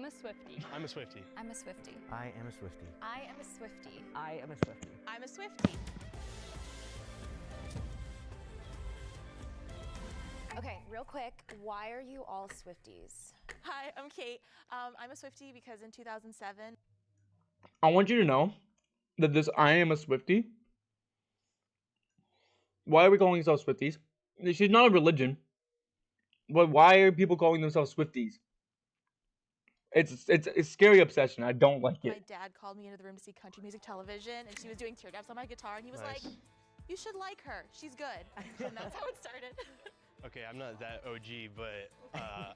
a Swiftie. I'm a Swiftie. I'm a Swiftie. I am a Swiftie. I am a Swiftie. I am a Swiftie. I'm a Swiftie. Okay, real quick, why are you all Swifties? Hi, I'm Kate. I'm a Swiftie because in 2007. I want you to know that this I am a Swiftie. Why are we calling ourselves Swifties? She's not a religion. But why are people calling themselves Swifties? It's a scary obsession. I don't like it. My dad called me into the room to see country music television, and she was doing teardrops on my guitar, and he was like, "You should like her. She's good." And that's how it started. Okay, I'm not that OG, but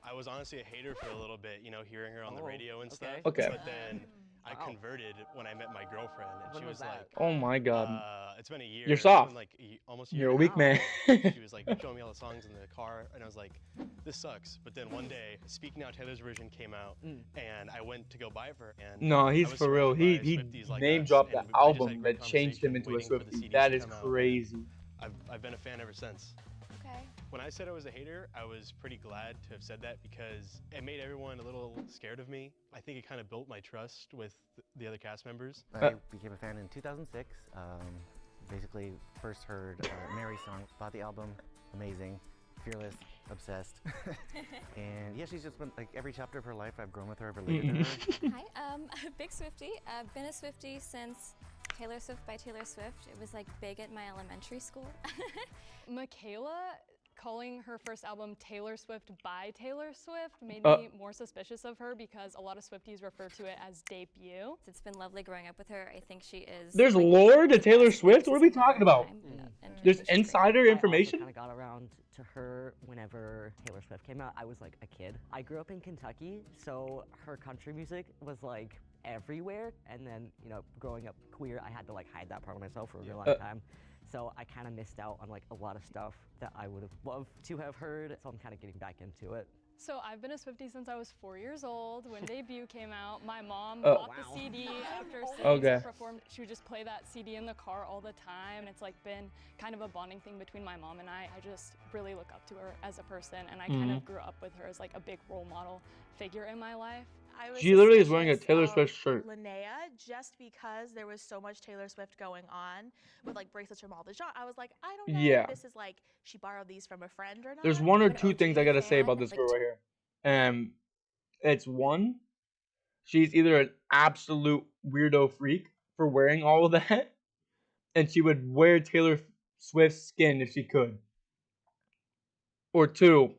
I was honestly a hater for a little bit, you know, hearing her on the radio and stuff. Okay. But then I converted when I met my girlfriend, and When she was was that? like, Oh my god. it's been a year. You're It's been soft. like almost a year You're a and weak half. man. She was like showing me all the songs in the car, and I was like, this sucks. But then one day, Speak Now Taylor's version came out, and I went to go buy it for her. And No, I he's was for real. surrounded He by Swifties like name us, dropped and the we just had a album great that changed him conversation into a waiting for the Swiftie. CDs That to is come out, crazy. and I've been a fan ever since. Okay. When I said I was a hater, I was pretty glad to have said that because it made everyone a little scared of me. I think it kind of built my trust with the other cast members. I became a fan in 2006. Basically, first heard Mary's song, bought the album, amazing, fearless, obsessed. And yeah, she's just been like every chapter of her life, I've grown with her, I've related to her. Hi, I'm a big Swiftie. I've been a Swiftie since Taylor Swift by Taylor Swift. It was like big at my elementary school. Michaela calling her first album Taylor Swift by Taylor Swift made me more suspicious of her because a lot of Swifties refer to it as debut. It's been lovely growing up with her. I think she is. There's like, lore to Taylor best Swift? What are we voice of all talking about? time. And There's she's great. insider information? I also kind of got around to her whenever Taylor Swift came out. I was like a kid. I grew up in Kentucky, so her country music was like everywhere. And then, you know, growing up queer, I had to like hide that part of myself for a really long time. So I kind of missed out on like a lot of stuff that I would have loved to have heard. So I'm kind of getting back into it. So I've been a Swiftie since I was 4 years old. When Debut came out, my mom bought the CD after seeing her perform. She would just play that CD in the car all the time. It's like been kind of a bonding thing between my mom and I. I just really look up to her as a person, and I kind of grew up with her as like a big role model figure in my life. I was She literally is wearing a suspicious Taylor of Swift shirt. Linnea, just because there was so much Taylor Swift going on with like bracelets from all the genre. I was like, I don't know Yeah. if this is like she borrowed these from a friend or not. There's one or I'm an two OG things I gotta say fan, about this like, girl right here. It's one, she's either an absolute weirdo freak for wearing all of that, and she would wear Taylor Swift's skin if she could. Or two,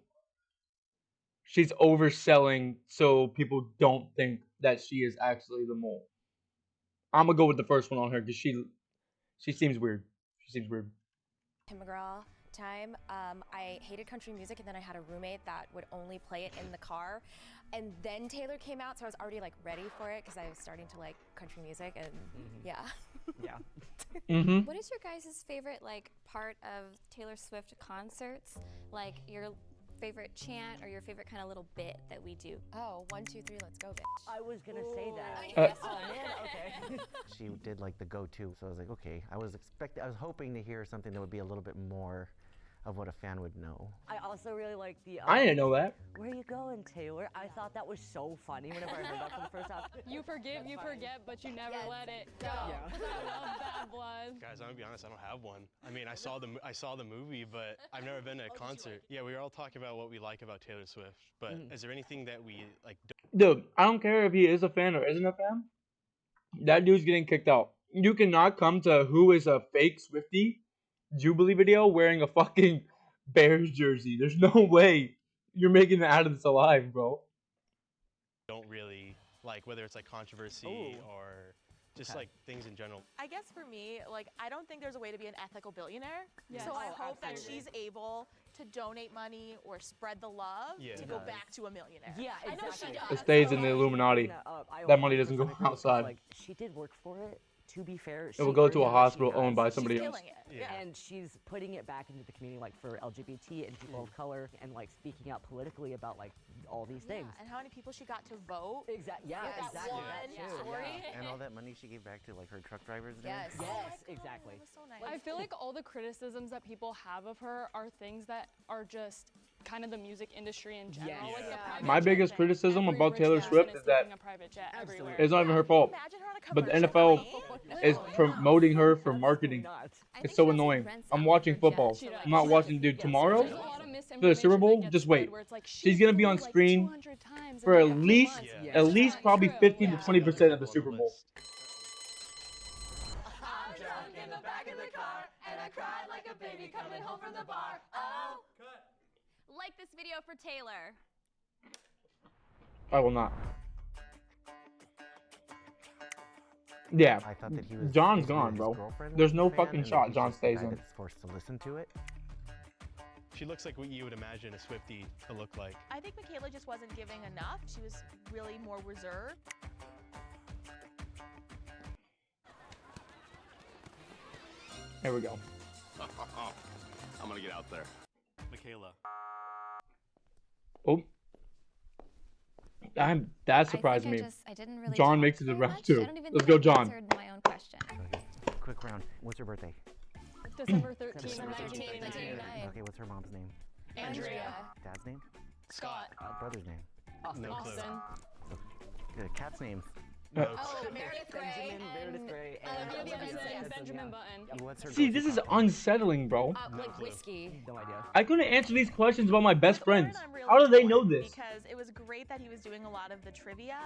she's overselling so people don't think that she is actually the mole. I'm gonna go with the first one on her because she seems weird. She seems weird. Tim McGraw time. I hated country music, and then I had a roommate that would only play it in the car. And then Taylor came out, so I was already like ready for it because I was starting to like country music, and yeah. Yeah. What is your guys' favorite like part of Taylor Swift concerts? Like your favorite chant or your favorite kind of little bit that we do? Oh, 1, 2, 3, let's go, bitch. I was gonna say that. Yes. Oh man, okay. She did like the go-to, so I was like, okay. I was hoping to hear something that would be a little bit more of what a fan would know. I also really like the. I didn't know that. Where you going, Taylor? I thought that was so funny whenever I heard that for the first time. You forgive, you forget, but you never let it go. Yeah. I love Bad Blood. Guys, I'm gonna be honest, I don't have one. I mean, I saw the movie, but I've never been to a concert. Yeah, we were all talking about what we like about Taylor Swift, but is there anything that we like? Dude, I don't care if he is a fan or isn't a fan. That dude's getting kicked out. You cannot come to who is a fake Swiftie Jubilee video wearing a fucking Bears jersey. There's no way you're making it out of this alive, bro. Don't really like, whether it's like controversy or just like things in general. I guess for me, like, I don't think there's a way to be an ethical billionaire. Yes. So I Oh, hope that absolutely. she's able to donate money or spread the love to go back to a millionaire. Yeah, I know exactly. she does. It stays in the Illuminati. That money doesn't go 100% agree because, outside. Like, she did work for it. To be fair, It will go to a hospital owned by somebody She's else. killing it. Yeah. And she's putting it back into the community, like for LGBT and people of color, and like speaking out politically about like all these things. And how many people she got to vote. Exactly. Yeah, That exactly. one That too, story. yeah. And all that money she gave back to like her truck drivers. and Yes. everything. Yes, exactly. That was so nice. I feel like all the criticisms that people have of her are things that are just kind of the music industry in general. Yes. Like the Yeah. private My jet biggest thing. criticism Every about rich Taylor person Swift is that taking a private jet Absolutely. everywhere. it's not even her fault. Imagine her on a But the commercial NFL company. is promoting her for Absolutely marketing. not. I It's think so she also annoying. rents I'm out watching her jet football. to, like, I'm not She watching, does. dude. Yes. Tomorrow, There's a lot of for the Super misinformation that Bowl, gets just spread wait. where it's like, She's gonna be flew on like screen 200 times for in at like a few least months. Yeah. at It's least not probably true. 15 to Yeah. 20% of the Super Bowl. I'm drunk in the back of the car, and I cried like a baby coming home from the bar. Oh. Like this video for Taylor. I will not. Yeah, I thought that he was John's basically gone, his bro. girlfriend There's was no a fan, fucking and that shot he's John just the stays guy in. that's forced to listen to it. She looks like what you would imagine a Swiftie to look like. I think Michaela just wasn't giving enough. She was really more reserved. Here we go. I'm gonna get out there. Michaela. Oh, that surprised me. I didn't really John talk makes it to very round much. two. I don't even Let's think go, I John. answered my own question. Okay, quick round. What's her birthday? December 13th, December 13th, 1989. Okay, what's her mom's name? Andrea. Dad's name? Scott. Brother's name? Austin. No clue. Austin. Good. Cat's names? No Oh, clue. Meredith Grey Benjamin, Meredith Grey, and Olivia Olivia Benson, Benson, Benjamin yeah. Button. What's her See, go-to this is coffee? unsettling, bro. like clue. whiskey. No idea. I couldn't answer these questions about my best With Oren, friends. I'm really How do they torn know this? Because it was great that he was doing a lot of the trivia,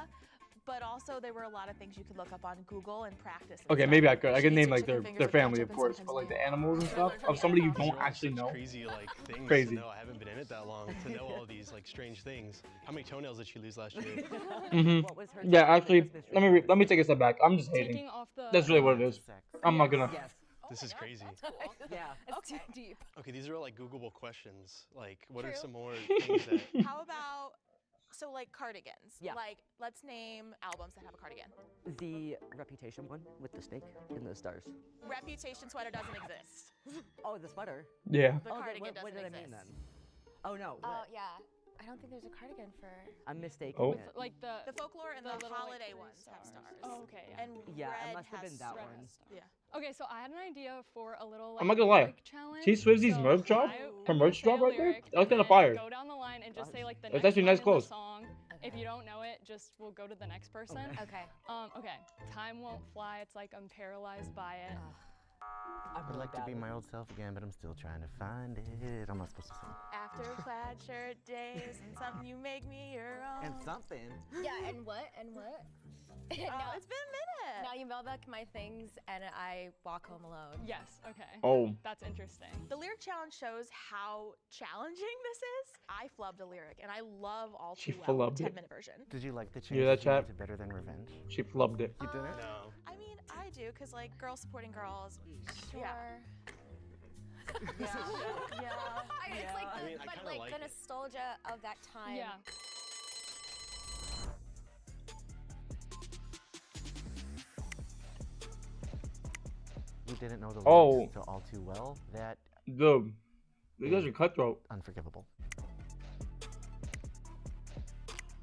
but also there were a lot of things you could look up on Google and practice. and Okay, stuff. maybe I could. I She could eats name her like chicken their fingers their with family, ketchup of and course, sometimes but like the mayo. animals and stuff Yeah. of somebody you These don't These are all actually such know. Crazy like things Crazy. to know. I haven't been in it that long to know all these like strange things. How many toenails did she lose last year? Mhm. What was her Yeah, top actually, Christmas let me tradition? take a step back. I'm just hating. Taking off the. That's really what it is. Sex. I'm not gonna. Yes. This is crazy. Yeah. It's too deep. Okay, these are all like Googleable questions. Like, what are True. some more things that? How about like cardigans? Yeah. Like let's name albums that have a cardigan. The Reputation one with the snake and the stars. Reputation sweater doesn't exist. Oh, the sweater. Yeah. The Oh, then cardigan what doesn't did I exist. mean then? Oh no. Oh what? yeah. I don't think there's a cardigan for. I'm mistaken. Oh. With it. like the. The folklore and the, little, like, holiday three ones have stars. Oh, okay. Yeah. And Yeah, red it must have has been that Red one. has stars. Yeah. Okay, so I had an idea for a little. Like, I'm not gonna lie. lyric challenge. T Swifty's So merch drop? I Her am merch gonna drop say a right there? lyric That was and kinda then fire. Go down the line and just say like the It's next actually line nice in clothes. the song. If you don't know it, just we'll go to the next person. Okay. Okay. Time won't fly. It's like I'm paralyzed by it. I'm I'd like to be my old self again, but I'm still trying to find it. I'm not supposed to sing. After plaid shirt days and something you make me your own. And something. Yeah, and what? And what? Oh, now, it's been a minute. now you mail back my things and I walk home alone. Yes. Okay. Oh. That's interesting. The lyric challenge shows how challenging this is. I flubbed a lyric, and I love All She Too Well, flubbed the it. 10-minute version. Did you like the change hear that, chat? to Better Than Revenge? She flubbed it. You didn't? No. I mean, I do, because, like, girls supporting girls. Sure. Yeah. Yeah. Yeah. It's like I the, mean, I but kinda like like the it. nostalgia of that time. Yeah. We didn't know the lyrics Oh. to All Too Well. That Dude, you guys are cutthroat. unforgivable.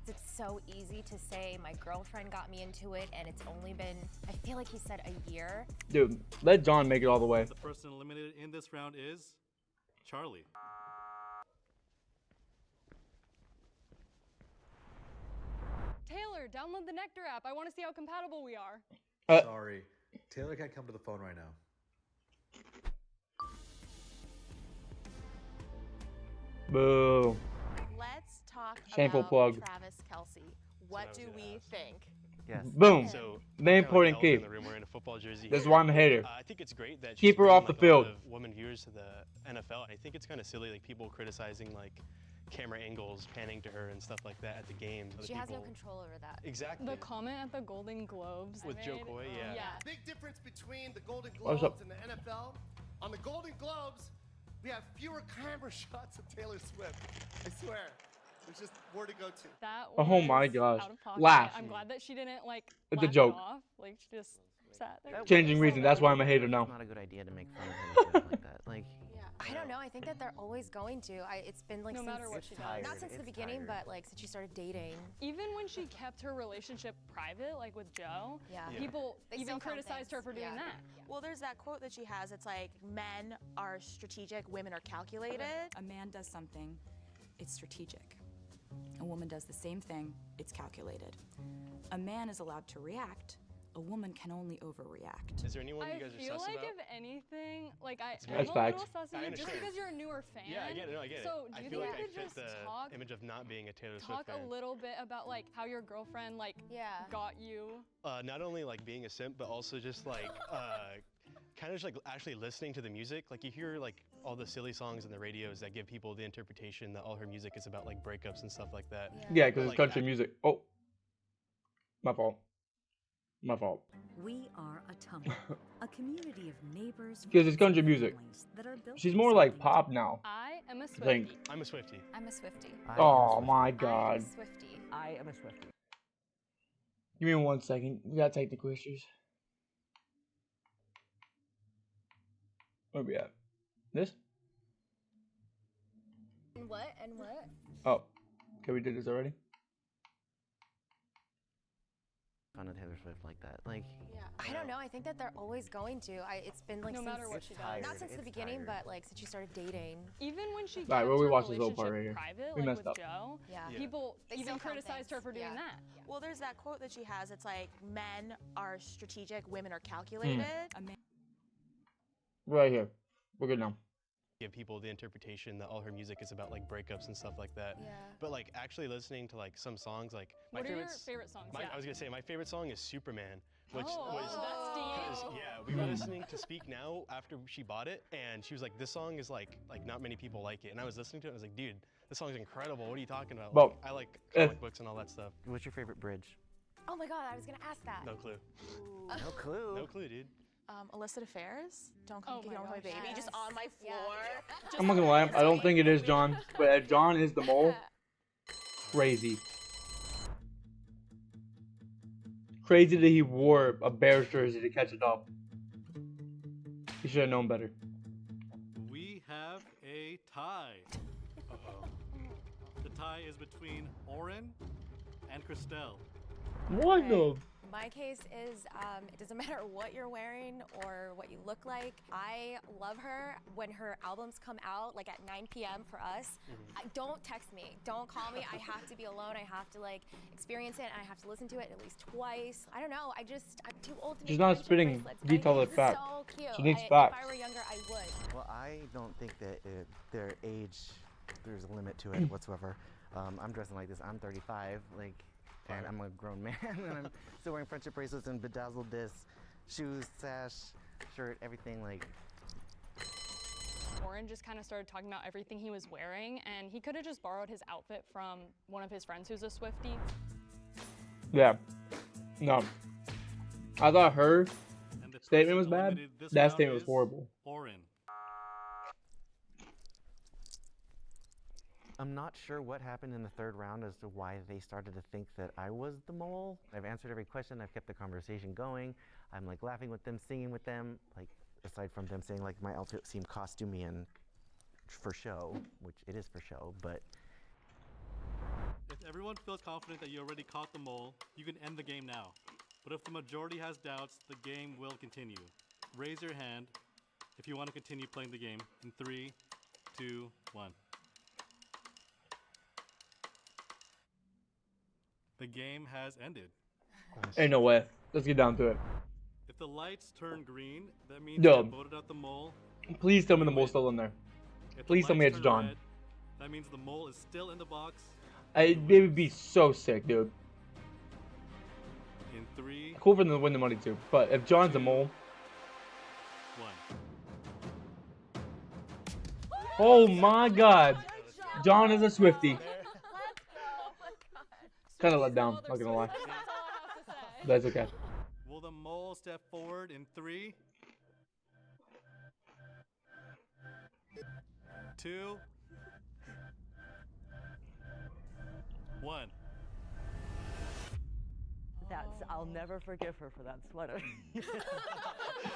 It's so easy to say my girlfriend got me into it and it's only been, I feel like he said a year. Dude, let John make it all the way. The person eliminated in this round is Charlie. Taylor, download the Nectar app. I want to see how compatible we are. Sorry. Taylor can't come to the phone right now. Boo. Let's talk Shameful about plug. Travis Kelce. What I do was gonna we ask. think? Yes. Boom. So The kinda important like the elephant key. in the room wearing a football jersey. This is why I'm a hater. I think it's great that Keep she's her bringing, off the like, a lot field. of women viewers to the NFL. I think it's kind of silly, like people criticizing like camera angles, panning to her and stuff like that at the games. Other She has no people- control over that. Exactly. The comment at the Golden Globes With I Joe made- Coy, yeah. Yeah. Big difference between the Golden What's up? Globes and the NFL. On the Golden Globes, we have fewer camera shots of Taylor Swift. I swear. There's just more to go to. That Oh my was gosh. out of pocket. Laugh. I'm glad that she didn't like It's a laugh it joke. off. Like she just sat there. That Changing was- reason, that's why I'm a hater now. It's not a good idea to make fun of Taylor Swift like that. Like, I don't know. I think that they're always going to. It's been like No since, matter what it's she does. tired. not since the It's beginning, tired. but like since she started dating. Even when she kept her relationship private, like with Joe, Yeah. Yeah. people They even still found criticized her things. for doing Yeah. that. Well, there's that quote that she has. It's like, men are strategic, women are calculated. A man does something, it's strategic. A woman does the same thing, it's calculated. A man is allowed to react, a woman can only overreact. Is there anyone you guys are sus about? I feel like if anything, like I'm That's a facts. little sus of it just because you're a newer fan. Yeah, I get it. No, I get it. So do I you feel think like you I could fit just the image of not being a Taylor Swift talk fan. a little bit about like how your girlfriend like got you? Not only like being a simp, but also just like kind of just like actually listening to the music. Like you hear like all the silly songs in the radios that give people the interpretation that all her music is about like breakups and stuff like that. Yeah, because it's like, country music. Oh, my fault. My fault. We are a tumble, a community of neighbors. Because it's country music. She's more like pop now. I am a Swiftie. Think. I'm a Swiftie. I'm a Swiftie. Oh my god. I'm a Swiftie. I am a Swiftie. Give me 1 second. We gotta take the questions. Where we at? This? And what? And what? Oh. Okay, we did this already? Fun of Taylor Swift like that. Like, I don't know. I think that they're always going to. It's been like No since, matter what she does. not since the beginning, but like since she started dating. Even when she Alright, kept well, we her watched this whole part relationship right here. private, We like messed with up. Joe, Yeah. people They even still count criticized her things. for doing Yeah. that. Well, there's that quote that she has. It's like, men are strategic, women are calculated. Right here. We're good now. Give people the interpretation that all her music is about like breakups and stuff like that. Yeah. But like actually listening to like some songs, like my What are your favorite favorite songs? I was gonna say my favorite song is Superman, which Oh, was that's deep. yeah, we were listening to Speak Now after she bought it, and she was like, "This song is like not many people like it," and I was listening to it, and I was like, "Dude, this song's incredible. What are you talking about?" Well, Like, I like comic books and all that stuff. what's your favorite bridge? Oh my God, I was gonna ask that. No clue. No clue. No clue, dude. Illicit affairs. Don't come Oh get my on my gosh, baby. yes. Just on my floor. Just I'm not gonna lie, I don't think it is John. But if John is the mole, crazy. Crazy that he wore a Bears jersey to catch a dog. He should have known better. We have a tie. Uh-oh. The tie is between Oren and Christelle. What the? My case is, it doesn't matter what you're wearing or what you look like. I love her. When her albums come out, like at 9 p.m. for us, don't text me. Don't call me. I have to be alone. I have to like experience it. And I have to listen to it at least twice. I don't know. I'm too old to She's make not friendship spitting bracelets. detailed It's facts. So cute. She needs If facts. I were younger, I would. Well, I don't think that their age, there's a limit to it whatsoever. I'm dressing like this. I'm 35, like, and I'm a grown man, and I'm still wearing friendship bracelets and bedazzled discs, shoes, sash, shirt, everything like. Warren just kind of started talking about everything he was wearing, and he could have just borrowed his outfit from one of his friends who's a Swiftie. Yeah. No. I thought her And the statement person was bad. eliminated this That round statement was is horrible. Oren. I'm not sure what happened in the third round as to why they started to think that I was the mole. I've answered every question. I've kept the conversation going. I'm like laughing with them, singing with them. Like aside from them saying like my outfit seemed costumey and for show, which it is for show, but If everyone feels confident that you already caught the mole, you can end the game now. But if the majority has doubts, the game will continue. Raise your hand if you want to continue playing the game in 3, 2, 1. The game has ended. Ain't no way. Let's get down to it. If the lights turn green, that means Yo. you voted out the mole. Please tell me the mole's still in there. If the Please tell me lights it's turn John. red, that means the mole is still in the box. It would be so sick, dude. In 3, Cool for them to win the money too. But if John's a mole, 1. oh my god. John is a Swiftie. Kind of let down, not gonna lie. That's okay. Will the mole step forward in 3, 2, 1? I'll never forgive her for that sweater.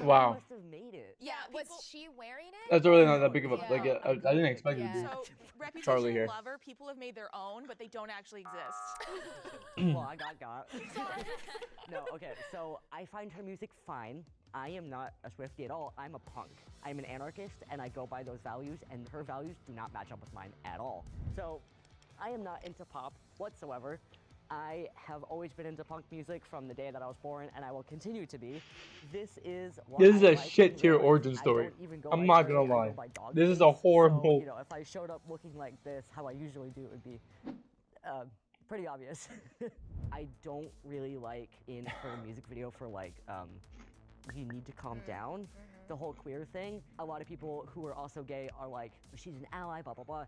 Wow. She must have made it. Yeah, was she wearing it? That's really not that big of a like. I didn't expect it to be So, reputation Charlie here. lover, people have made their own, but they don't actually exist. Well, I got. No, okay, so I find her music fine. I am not a Swiftie at all. I'm a punk. I'm an anarchist, and I go by those values, and her values do not match up with mine at all. So I am not into pop whatsoever. I have always been into punk music from the day that I was born, and I will continue to be. This is what This is I a like shit in tier real life. origin I story. don't even go I'm by not gonna Harry, I lie. go by Dog This is Face. a horrible. So, you know, if I showed up looking like this, how I usually do, it would be pretty obvious. I don't really like in her music video for like, you need to calm down, the whole queer thing. A lot of people who are also gay are like, she's an ally, blah, blah, blah.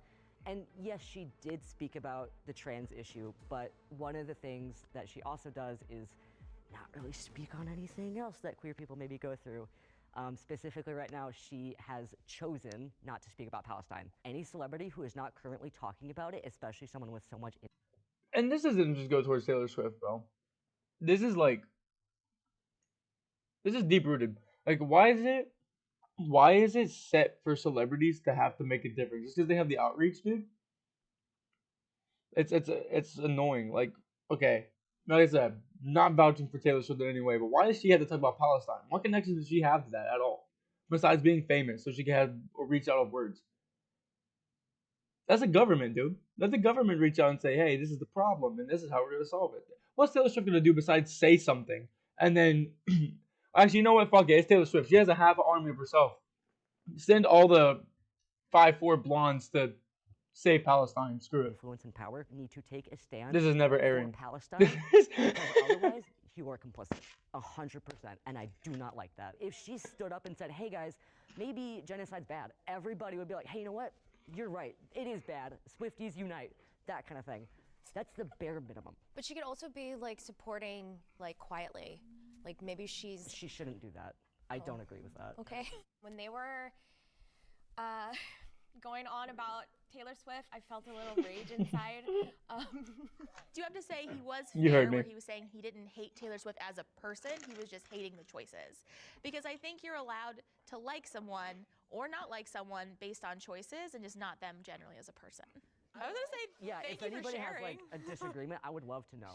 And yes, she did speak about the trans issue, but one of the things that she also does is not really speak on anything else that queer people maybe go through. Specifically right now, she has chosen not to speak about Palestine. Any celebrity who is not currently talking about it, especially someone with so much And this doesn't just go towards Taylor Swift, bro. This is like, this is deep rooted. Like, why is it set for celebrities to have to make a difference? Just because they have the outreach, dude. It's annoying. Like, okay, like I said, not vouching for Taylor Swift in any way, but why does she have to talk about Palestine? What connection does she have to that at all? Besides being famous, so she can have or reach out of words. That's a government, dude. Let the government reach out and say, hey, this is the problem, and this is how we're gonna solve it. What's Taylor Swift gonna do besides say something and then? Actually, you know what? Fuck it. It's Taylor Swift. She has a half army of herself. Send all the 5'4" blondes to save Palestine. Screw it. influence and power need to take a stand This is never for airing. Palestine, because otherwise you are complicit, 100%, and I do not like that. If she stood up and said, hey guys, maybe genocide's bad, everybody would be like, hey, you know what? You're right, it is bad. Swifties unite, that kind of thing. That's the bare minimum. But she could also be like supporting like quietly. Like maybe She shouldn't do that. I don't agree with that. Okay. When they were going on about Taylor Swift, I felt a little rage inside. Do you have to say he was You fair heard me. where he was saying he didn't hate Taylor Swift as a person, he was just hating the choices? Because I think you're allowed to like someone or not like someone based on choices and just not them generally as a person. I was gonna say, Yeah, thank if you for anybody has sharing. like a disagreement, I would love to know.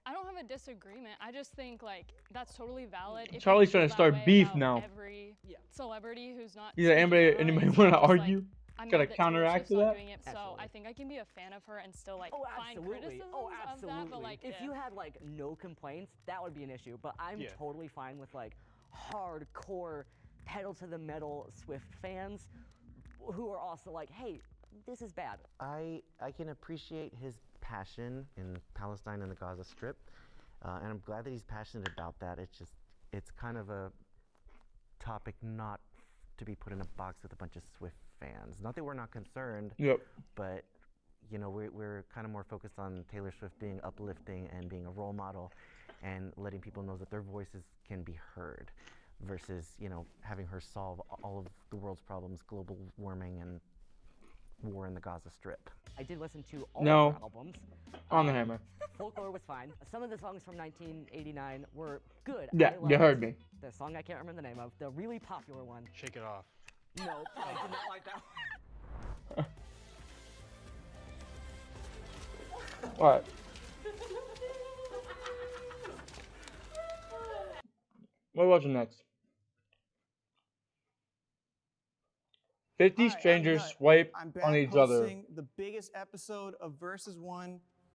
I don't have a disagreement. I just think like that's totally valid. If Charlie's you feel trying to that start way beef about now. Every celebrity who's not. He's like, speaking out, anybody it's want to just like, argue? I'm Gotta mad that Taylor counteract Swift's to not that? doing it, so Absolutely. I think I can be a fan of her and still like Oh, find absolutely. criticisms Oh, of absolutely. that. But like, if you had like no complaints, that would be an issue. But I'm Yeah. totally fine with like hardcore pedal to the metal Swift fans who are also like, hey, this is bad. I can appreciate his passion in Palestine and the Gaza Strip, and I'm glad that he's passionate about that. It's kind of a topic not to be put in a box with a bunch of Swift fans. Not that we're not concerned, Yep. but you know we're kind of more focused on Taylor Swift being uplifting and being a role model, and letting people know that their voices can be heard, versus having her solve all of the world's problems, global warming and war in the Gaza Strip. I did listen to all No. of her albums. On the hammer. Folklore was fine. Some of the songs from 1989 were good. Yeah, I you liked heard me. The song I can't remember the name of, the really popular one. Shake it off. No, I did not like that one. What? What are we watching next? 50 Hi, I'm strangers Nut. swipe I'm on back each other. hosting the biggest episode of Versus One